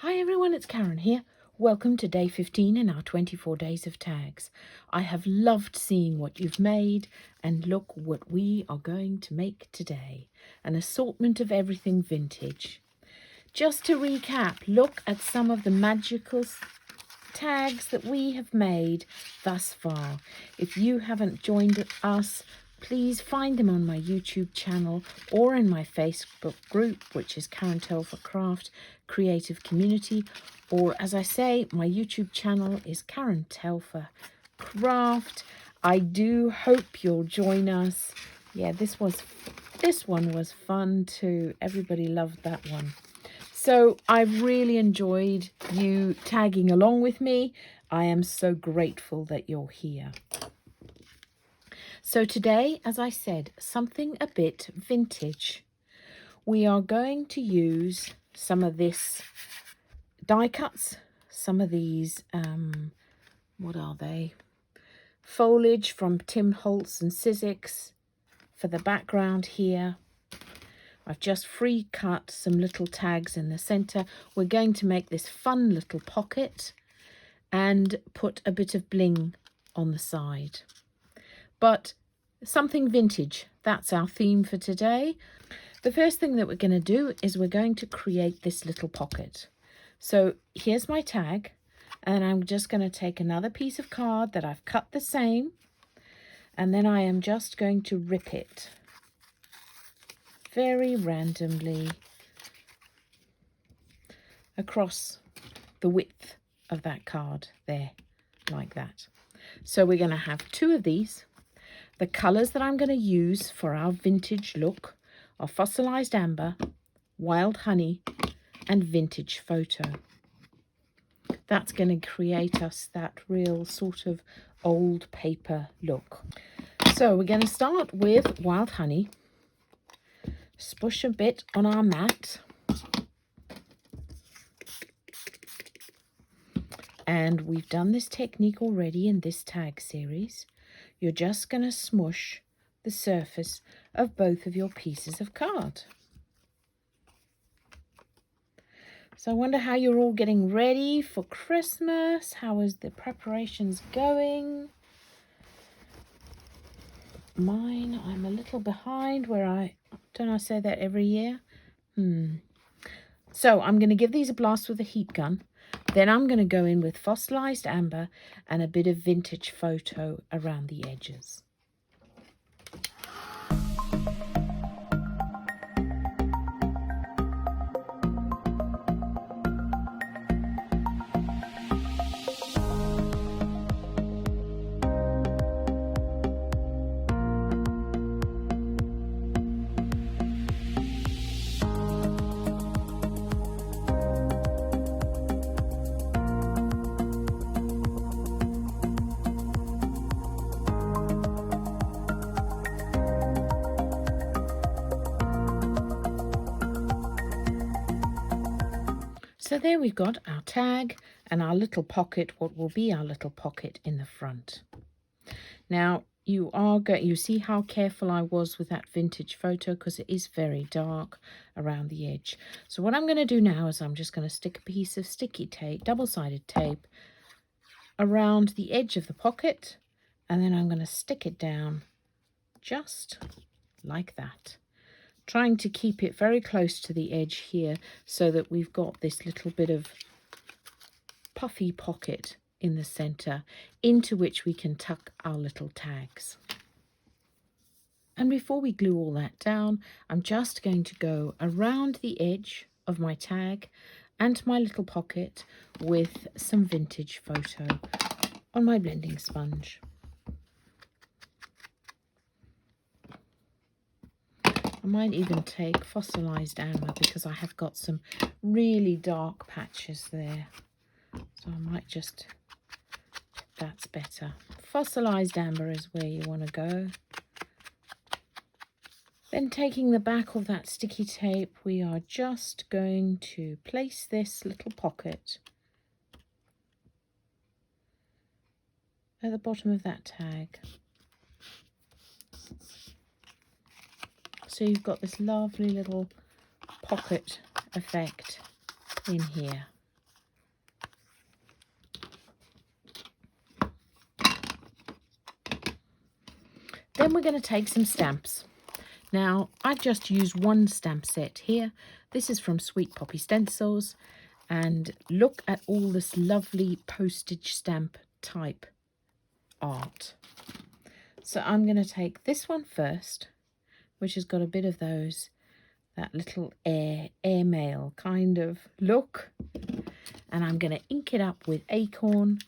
Hi everyone, it's Karen here. Welcome to day 15 in our 24 days of tags. I have loved seeing what you've made, and look what we are going to make today. An assortment of everything vintage. Just to recap, look at some of the magical tags that we have made thus far. If you haven't joined us, please find them on my YouTube channel or in my Facebook group, which is Karen Telfer Craft Creative Community, or as I say, my YouTube channel is Karen Telfer Craft. I do hope you'll join us. Yeah, this one was fun too. Everybody loved that one. So I've really enjoyed you tagging along with me. I am so grateful that you're here. So today, as I said, something a bit vintage. We are going to use some of this die cuts, some of these, what are they? Foliage from Tim Holtz and Sizzix for the background here. I've just free cut some little tags in the center. We're going to make this fun little pocket and put a bit of bling on the side. But something vintage, that's our theme for today. The first thing that we're going to do is we're going to create this little pocket. So here's my tag, and I'm just going to take another piece of card that I've cut the same, and then I am just going to rip it very randomly across the width of that card there, like that. So we're going to have two of these. The colours that I'm going to use for our vintage look are Fossilized Amber, Wild Honey, and Vintage Photo. That's going to create us that real sort of old paper look. So we're going to start with Wild Honey. Spush a bit on our mat. And we've done this technique already in this tag series. You're just going to smush the surface of both of your pieces of card. So I wonder how you're all getting ready for Christmas. How is the preparations going? Mine, I'm a little behind where don't I say that every year? So I'm going to give these a blast with a heat gun. Then I'm going to go in with Fossilized Amber and a bit of Vintage Photo around the edges. So there we've got our tag and our little pocket, what will be our little pocket in the front. Now you see how careful I was with that Vintage Photo, because it is very dark around the edge. So what I'm going to do now is I'm just going to stick a piece of sticky tape, double-sided tape, around the edge of the pocket, and then I'm going to stick it down just like that, trying to keep it very close to the edge here so that we've got this little bit of puffy pocket in the center into which we can tuck our little tags. And before we glue all that down, I'm just going to go around the edge of my tag and my little pocket with some Vintage Photo on my blending sponge. I might even take Fossilized Amber because I have got some really dark patches there. So I might just, that's better. Fossilized Amber is where you want to go. Then taking the back of that sticky tape, we are just going to place this little pocket at the bottom of that tag. So you've got this lovely little pocket effect in here. Then we're going to take some stamps. Now, I've just used one stamp set here. This is from Sweet Poppy Stencils. And look at all this lovely postage stamp type art. So I'm going to take this one first, which has got a bit of that little airmail kind of look. And I'm going to ink it up with Acorn.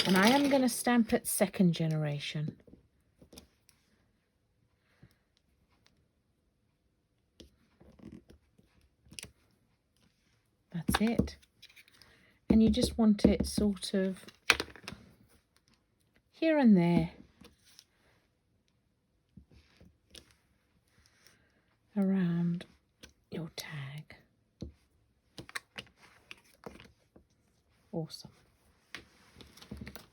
And I am going to stamp it 2nd generation. That's it. And you just want it sort of here and there around your tag. Awesome.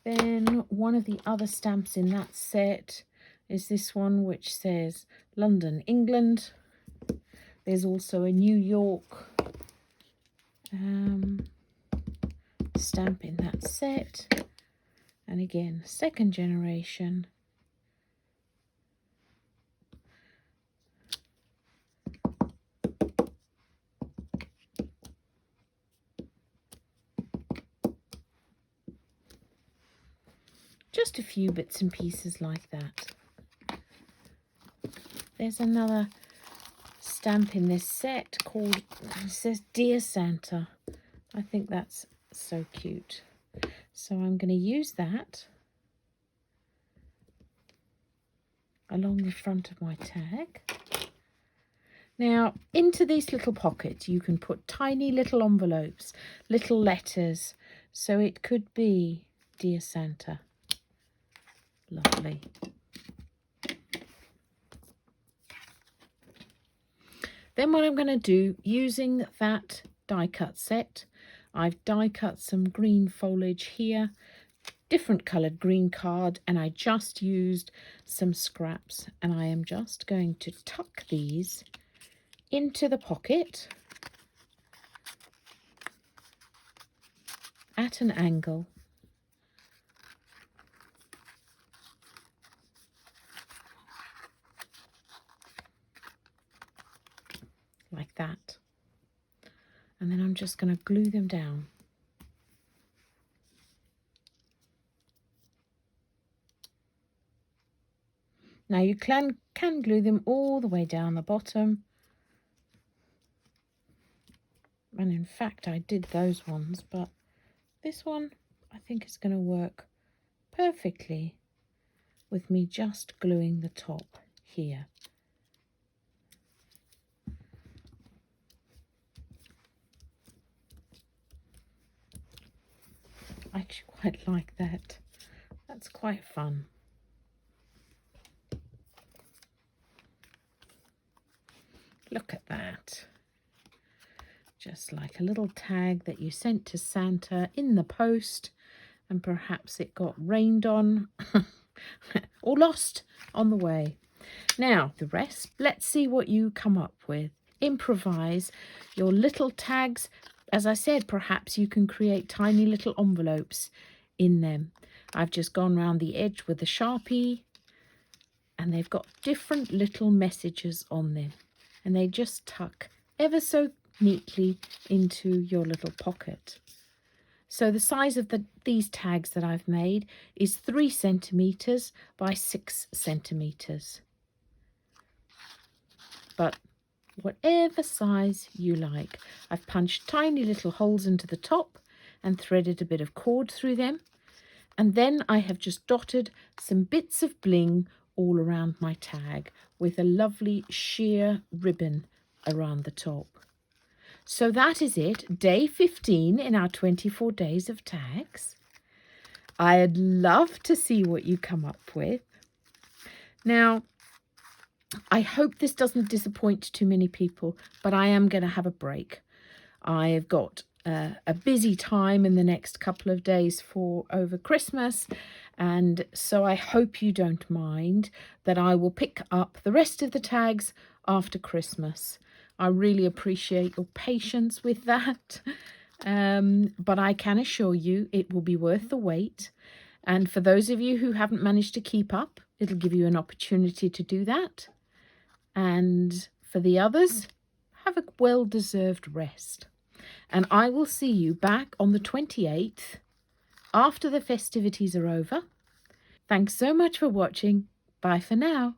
Then one of the other stamps in that set is this one, which says London, England. There's also a New York stamp in that set. And again, 2nd generation. Just a few bits and pieces like that. There's another stamp in this set called, it says Dear Santa. I think that's so cute. So I'm going to use that along the front of my tag. Now, into these little pockets, you can put tiny little envelopes, little letters. So it could be Dear Santa. Lovely. Then what I'm going to do, using that die cut set, I've die cut some green foliage here, different coloured green card, and I just used some scraps, and I am just going to tuck these into the pocket at an angle. Like that. And then I'm just going to glue them down. Now you can glue them all the way down the bottom. And in fact, I did those ones, but this one I think is going to work perfectly with me just gluing the top here. I actually quite like that. That's quite fun. Look at that. Just like a little tag that you sent to Santa in the post, and perhaps it got rained on or lost on the way. Now, the rest, let's see what you come up with. Improvise your little tags. As I said, perhaps you can create tiny little envelopes in them. I've just gone round the edge with a Sharpie, and they've got different little messages on them, and they just tuck ever so neatly into your little pocket. So the size of these tags that I've made is 3 centimetres by 6 centimetres. But whatever size you like. I've punched tiny little holes into the top and threaded a bit of cord through them. And then I have just dotted some bits of bling all around my tag with a lovely sheer ribbon around the top. So that is it, day 15 in our 24 days of tags. I'd love to see what you come up with. Now, I hope this doesn't disappoint too many people, but I am going to have a break. I've got a busy time in the next couple of days for over Christmas, and so I hope you don't mind that I will pick up the rest of the tags after Christmas. I really appreciate your patience with that, but I can assure you it will be worth the wait. And for those of you who haven't managed to keep up, it'll give you an opportunity to do that. And for the others, have a well-deserved rest. And I will see you back on the 28th after the festivities are over. Thanks so much for watching. Bye for now.